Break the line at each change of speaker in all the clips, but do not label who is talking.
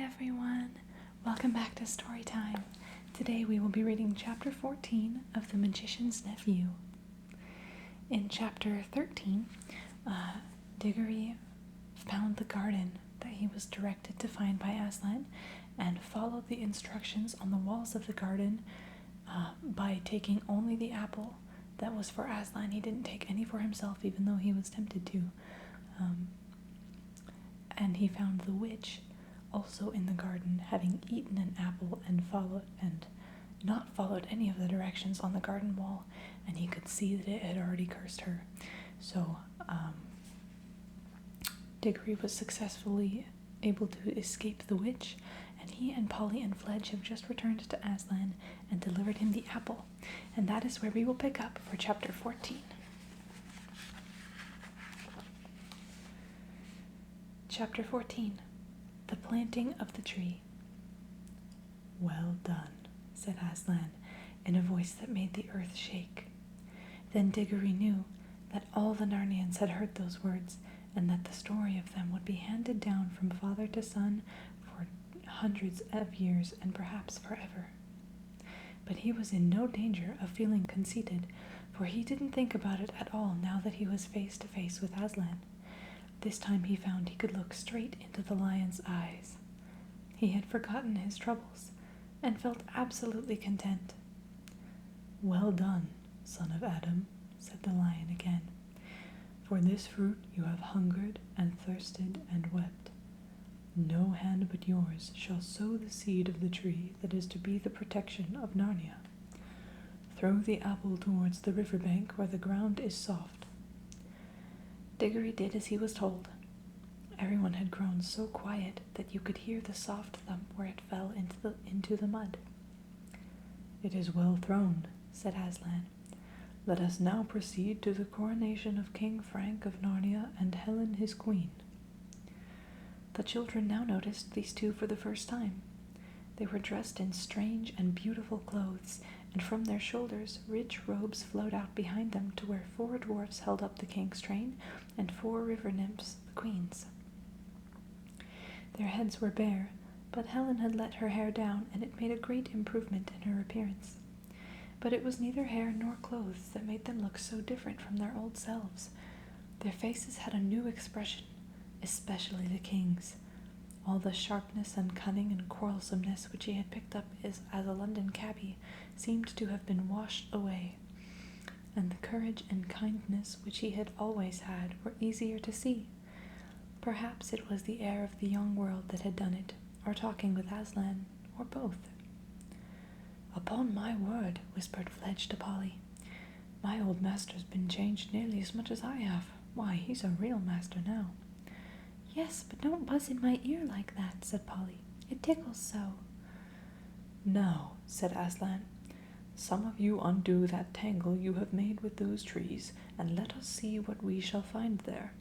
everyone! Welcome back to Storytime. Today we will be reading chapter 14 of The Magician's Nephew. In chapter 13, Digory found the garden that he was directed to find by Aslan and followed the instructions on the walls of the garden by taking only the apple that was for Aslan. He didn't take any for himself, even though he was tempted to. And he found the witch also in the garden, having eaten an apple and not followed any of the directions on the garden wall, and he could see that it had already cursed her. So Digory was successfully able to escape the witch, and he and Polly and Fledge have just returned to Aslan and delivered him the apple. And that is where we will pick up for chapter 14. Chapter 14. The Planting of the Tree. "Well done," said Aslan, in a voice that made the earth shake. Then Digory knew that all the Narnians had heard those words, and that the story of them would be handed down from father to son for hundreds of years and perhaps forever. But he was in no danger of feeling conceited, for he didn't think about it at all now that he was face to face with Aslan. This time he found he could look straight into the lion's eyes. He had forgotten his troubles and felt absolutely content. "Well done, son of Adam," said the lion again. "For this fruit you have hungered and thirsted and wept. No hand but yours shall sow the seed of the tree that is to be the protection of Narnia. Throw the apple towards the river bank where the ground is soft." Digory did as he was told. Everyone had grown so quiet that you could hear the soft thump where it fell into the mud. "It is well thrown," said Aslan. "Let us now proceed to the coronation of King Frank of Narnia and Helen his queen." The children now noticed these two for the first time. They were dressed in strange and beautiful clothes, and from their shoulders rich robes flowed out behind them to where 4 dwarfs held up the king's train and 4 river nymphs the queen's. Their heads were bare, but Helen had let her hair down, and it made a great improvement in her appearance. But it was neither hair nor clothes that made them look so different from their old selves. Their faces had a new expression, especially the king's. All the sharpness and cunning and quarrelsomeness which he had picked up as a London cabby seemed to have been washed away, and the courage and kindness which he had always had were easier to see. Perhaps it was the air of the young world that had done it, or talking with Aslan, or both. "Upon my word," whispered Fledge to Polly, "my old master's been changed nearly as much as I have. Why, he's a real master now." "Yes, but don't buzz in my ear like that," said Polly. "It tickles so." "Now," said Aslan, "some of you undo that tangle you have made with those trees, and let us see what we shall find there."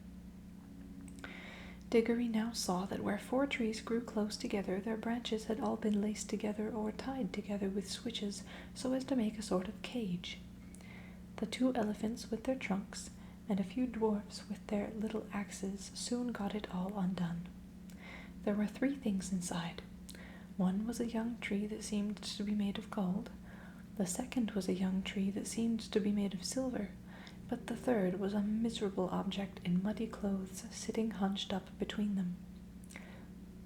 Digory now saw that where 4 trees grew close together, their branches had all been laced together or tied together with switches so as to make a sort of cage. The 2 elephants with their trunks and a few dwarfs with their little axes soon got it all undone. There were 3 things inside. One was a young tree that seemed to be made of gold, the second was a young tree that seemed to be made of silver, but the third was a miserable object in muddy clothes sitting hunched up between them.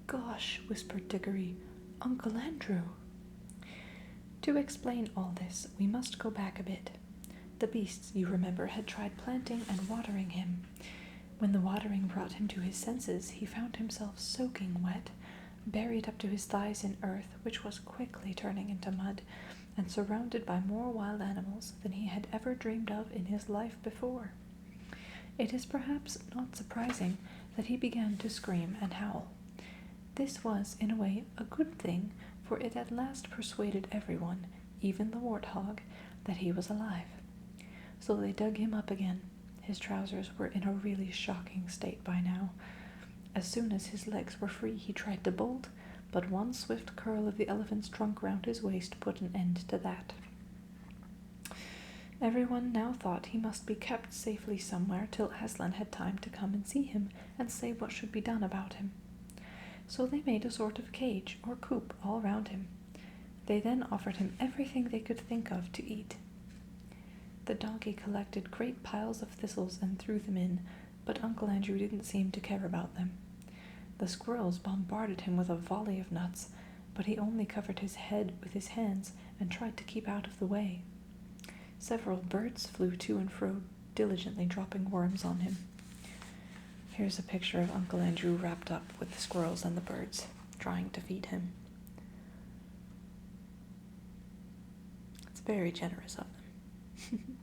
"Gosh," whispered Digory, "Uncle Andrew." To explain all this, we must go back a bit. The beasts, you remember, had tried planting and watering him. When the watering brought him to his senses, he found himself soaking wet, buried up to his thighs in earth, which was quickly turning into mud, and surrounded by more wild animals than he had ever dreamed of in his life before. It is perhaps not surprising that he began to scream and howl. This was, in a way, a good thing, for it at last persuaded everyone, even the warthog, that he was alive. So they dug him up again. His trousers were in a really shocking state by now. As soon as his legs were free, he tried to bolt, but one swift curl of the elephant's trunk round his waist put an end to that. Everyone now thought he must be kept safely somewhere till Aslan had time to come and see him and say what should be done about him. so they made a sort of cage or coop all round him. They then offered him everything they could think of to eat. The donkey collected great piles of thistles and threw them in, but Uncle Andrew didn't seem to care about them. The squirrels bombarded him with a volley of nuts, but he only covered his head with his hands and tried to keep out of the way. Several birds flew to and fro, diligently dropping worms on him. Here's a picture of Uncle Andrew wrapped up with the squirrels and the birds, trying to feed him. It's very generous of them.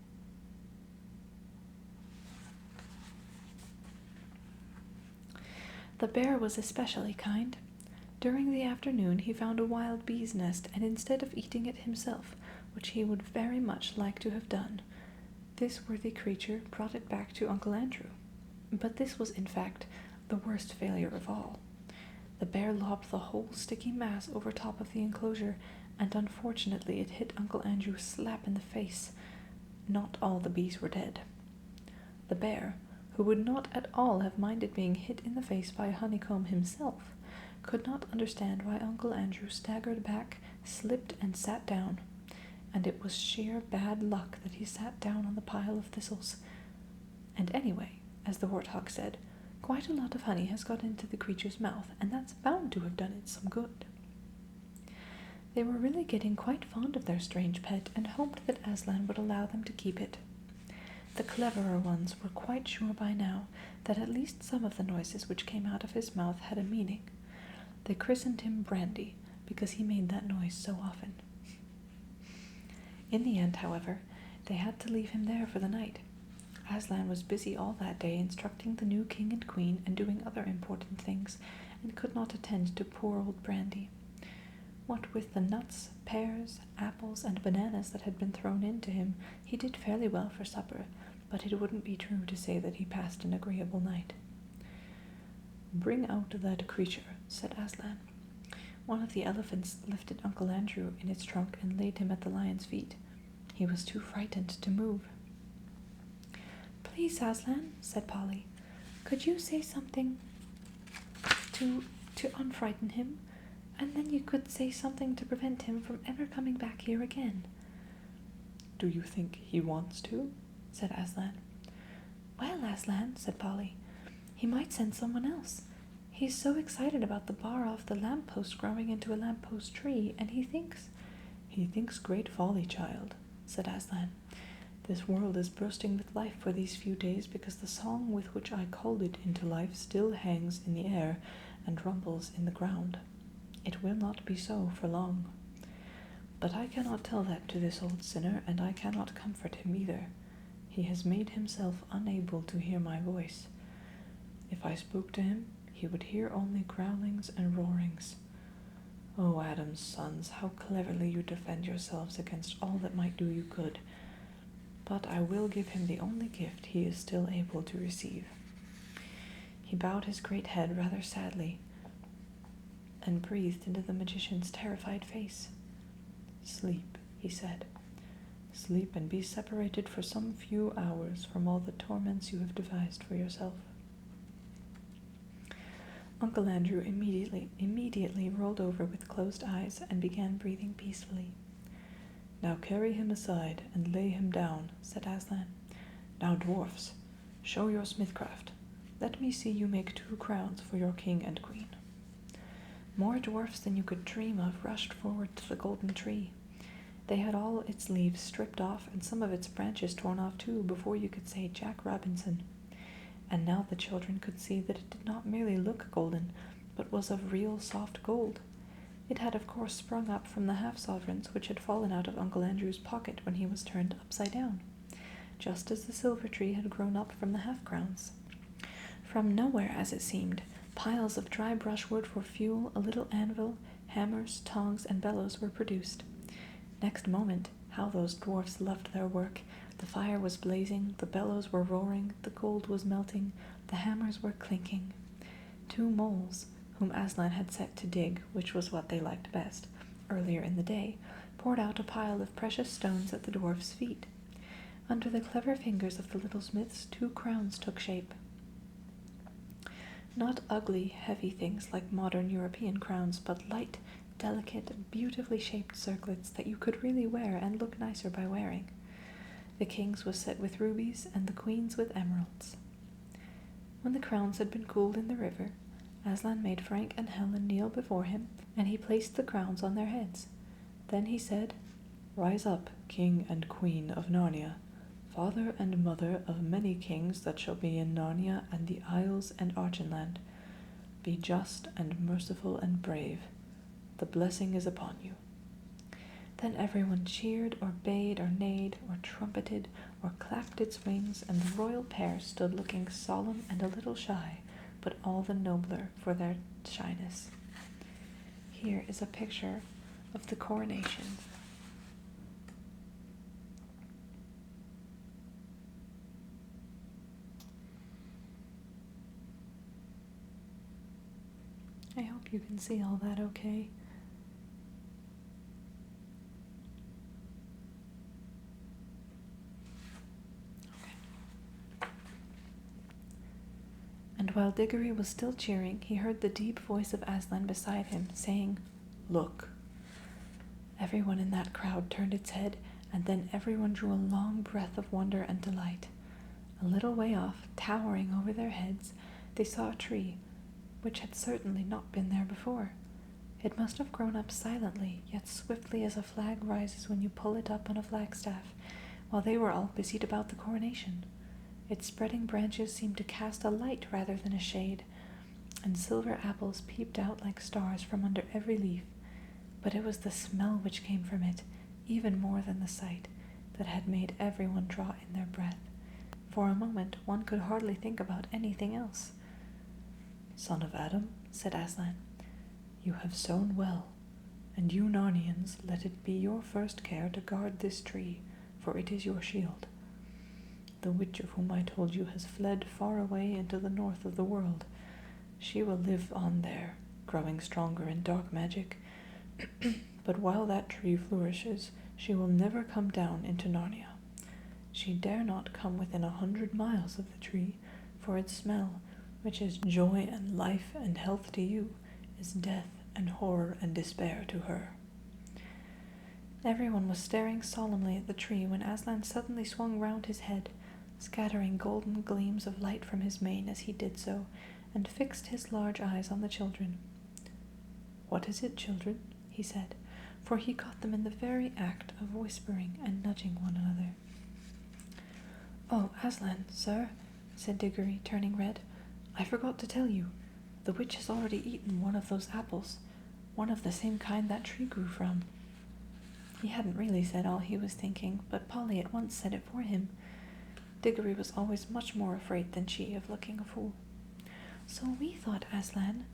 The bear was especially kind. During the afternoon he found a wild bee's nest, and instead of eating it himself, which he would very much like to have done, this worthy creature brought it back to Uncle Andrew. But this was, in fact, the worst failure of all. The bear lobbed the whole sticky mass over top of the enclosure, and unfortunately it hit Uncle Andrew slap in the face. Not all the bees were dead. The bear, who would not at all have minded being hit in the face by a honeycomb himself, could not understand why Uncle Andrew staggered back, slipped, and sat down, and it was sheer bad luck that he sat down on the pile of thistles. And anyway, as the warthog said, quite a lot of honey has got into the creature's mouth, and that's bound to have done it some good. They were really getting quite fond of their strange pet, and hoped that Aslan would allow them to keep it. The cleverer ones were quite sure by now that at least some of the noises which came out of his mouth had a meaning. They christened him Brandy, because he made that noise so often. In the end, however, they had to leave him there for the night. Aslan was busy all that day instructing the new king and queen and doing other important things, and could not attend to poor old Brandy. What with the nuts, pears, apples, and bananas that had been thrown in to him, he did fairly well for supper, but it wouldn't be true to say that he passed an agreeable night. "Bring out that creature," said Aslan. One of the elephants lifted Uncle Andrew in its trunk and laid him at the lion's feet. He was too frightened to move. "Please, Aslan," said Polly, "could you say something to unfrighten him? And then you could say something to prevent him from ever coming back here again." "Do you think he wants to?" said Aslan. "Well, Aslan," said Polly, "he might send someone else. He's so excited about the bar off the lamppost growing into a lamppost tree, and he thinks—" "He thinks great folly, child," said Aslan. "This world is bursting with life for these few days because the song with which I called it into life still hangs in the air and rumbles in the ground. It will not be so for long. But I cannot tell that to this old sinner, and I cannot comfort him either. He has made himself unable to hear my voice. If I spoke to him, he would hear only growlings and roarings. O Adam's sons, how cleverly you defend yourselves against all that might do you good. But I will give him the only gift he is still able to receive." He bowed his great head rather sadly and breathed into the magician's terrified face. "Sleep," he said. "Sleep and be separated for some few hours from all the torments you have devised for yourself." Uncle Andrew immediately rolled over with closed eyes and began breathing peacefully. "Now carry him aside and lay him down," said Aslan. "Now, dwarfs, show your smithcraft. Let me see you make 2 crowns for your king and queen." More dwarfs than you could dream of rushed forward to the golden tree. They had all its leaves stripped off and some of its branches torn off too before you could say Jack Robinson. And now the children could see that it did not merely look golden, but was of real soft gold. It had of course sprung up from the half-sovereigns which had fallen out of Uncle Andrew's pocket when he was turned upside down, just as the silver tree had grown up from the half-crowns. From nowhere, as it seemed, piles of dry brushwood for fuel, a little anvil, hammers, tongs, and bellows were produced. Next moment, how those dwarfs loved their work! The fire was blazing, the bellows were roaring, the gold was melting, the hammers were clinking. 2 moles, whom Aslan had set to dig, which was what they liked best, earlier in the day, poured out a pile of precious stones at the dwarfs' feet. Under the clever fingers of the little smiths, 2 crowns took shape. Not ugly, heavy things like modern European crowns, but light, delicate, beautifully shaped circlets that you could really wear and look nicer by wearing. The king's was set with rubies and the queen's with emeralds. When the crowns had been cooled in the river, Aslan made Frank and Helen kneel before him, and he placed the crowns on their heads. Then he said, "Rise up, king and queen of Narnia, father and mother of many kings that shall be in Narnia and the Isles and Archenland. Be just and merciful and brave. The blessing is upon you." Then everyone cheered or bayed or neighed or trumpeted or clapped its wings, and the royal pair stood looking solemn and a little shy, but all the nobler for their shyness. Here is a picture of the coronation. I hope you can see all that okay. And while Digory was still cheering, he heard the deep voice of Aslan beside him, saying, "Look." Everyone in that crowd turned its head, and then everyone drew a long breath of wonder and delight. A little way off, towering over their heads, they saw a tree, which had certainly not been there before. It must have grown up silently, yet swiftly as a flag rises when you pull it up on a flagstaff, while they were all busied about the coronation. Its spreading branches seemed to cast a light rather than a shade, and silver apples peeped out like stars from under every leaf. But it was the smell which came from it, even more than the sight, that had made everyone draw in their breath. For a moment one could hardly think about anything else. "Son of Adam," said Aslan, "you have sown well, and you Narnians, let it be your first care to guard this tree, for it is your shield. The witch of whom I told you has fled far away into the north of the world. She will live on there, growing stronger in dark magic, but while that tree flourishes, she will never come down into Narnia. She dare not come within 100 miles of the tree, for its smell, which is joy and life and health to you, is death and horror and despair to her." Everyone was staring solemnly at the tree when Aslan suddenly swung round his head, scattering golden gleams of light from his mane as he did so, and fixed his large eyes on the children. "What is it, children?" he said, for he caught them in the very act of whispering and nudging one another. "Oh, Aslan, sir," said Digory, turning red, "I forgot to tell you. The witch has already eaten one of those apples, one of the same kind that tree grew from." He hadn't really said all he was thinking, but Polly at once said it for him. Digory was always much more afraid than she of looking a fool. "So we thought, Aslan,"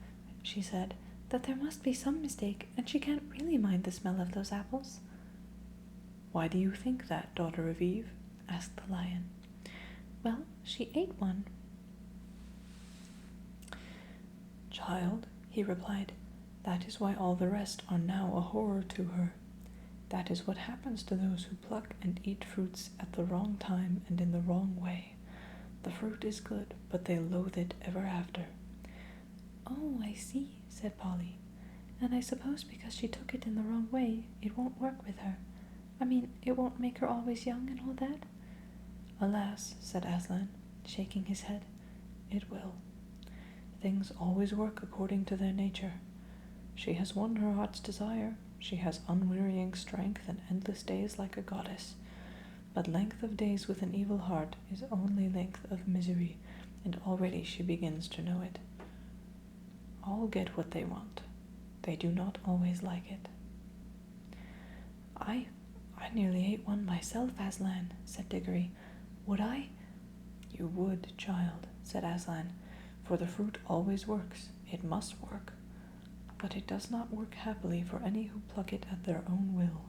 she said, "that there must be some mistake, and she can't really mind the smell of those apples." "Why do you think that, daughter of Eve?" asked the lion. "Well, she ate one." "Child," he replied, "that is why all the rest are now a horror to her. That is what happens to those who pluck and eat fruits at the wrong time and in the wrong way. The fruit is good, but they loathe it ever after." "Oh, I see," said Polly. "And I suppose because she took it in the wrong way, it won't work with her. I mean, it won't make her always young and all that?" "Alas," said Aslan, shaking his head, "it will. Things always work according to their nature. She has won her heart's desire. She has unwearying strength and endless days like a goddess. But length of days with an evil heart is only length of misery, and already she begins to know it. All get what they want. They do not always like it." I nearly ate one myself, Aslan," said Digory. "Would I?" "You would, child," said Aslan, "for the fruit always works. It must work. But it does not work happily for any who pluck it at their own will.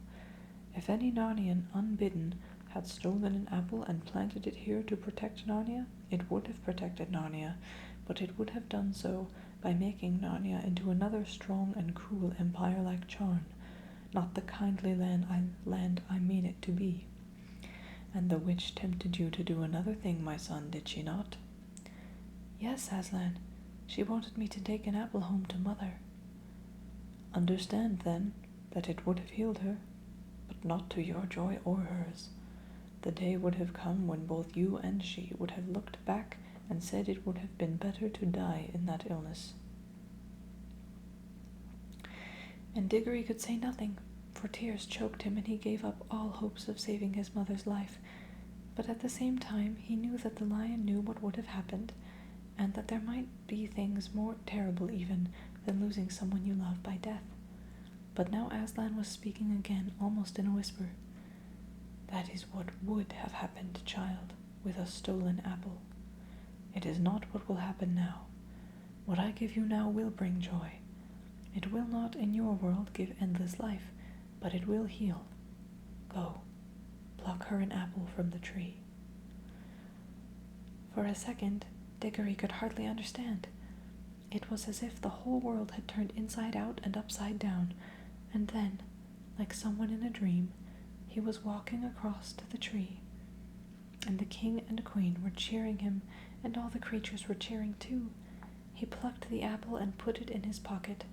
If any Narnian, unbidden, had stolen an apple and planted it here to protect Narnia, it would have protected Narnia, but it would have done so by making Narnia into another strong and cruel empire like Charn, not the kindly land I mean it to be. And the witch tempted you to do another thing, my son, did she not?" "Yes, Aslan. She wanted me to take an apple home to Mother. Understand, then, that it would have healed her, but not to your joy or hers. The day would have come when both you and she would have looked back and said it would have been better to die in that illness. And Digory could say nothing, for tears choked him and he gave up all hopes of saving his mother's life. But at the same time he knew that the lion knew what would have happened, and that there might be things more terrible even than losing someone you love by death. But now Aslan was speaking again, almost in a whisper. That is what would have happened, child, with a stolen apple. It is not what will happen now. What I give you now will bring joy. It will not in your world give endless life, but it will heal. Go, pluck her an apple from the tree. For a second, Digory could hardly understand. It was as if the whole world had turned inside out and upside down, and then, like someone in a dream, he was walking across to the tree, and the king and queen were cheering him, and all the creatures were cheering too. He plucked the apple and put it in his pocket.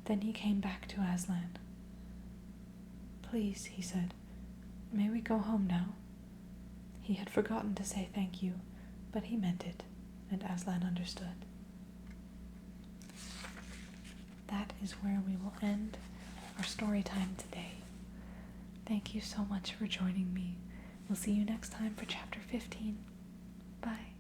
Then he came back to Aslan. Please, he said, may we go home now? He had forgotten to say thank you, but he meant it, and Aslan understood. That is where we will end our story time today. Thank you so much for joining me. We'll see you next time for chapter 15. Bye.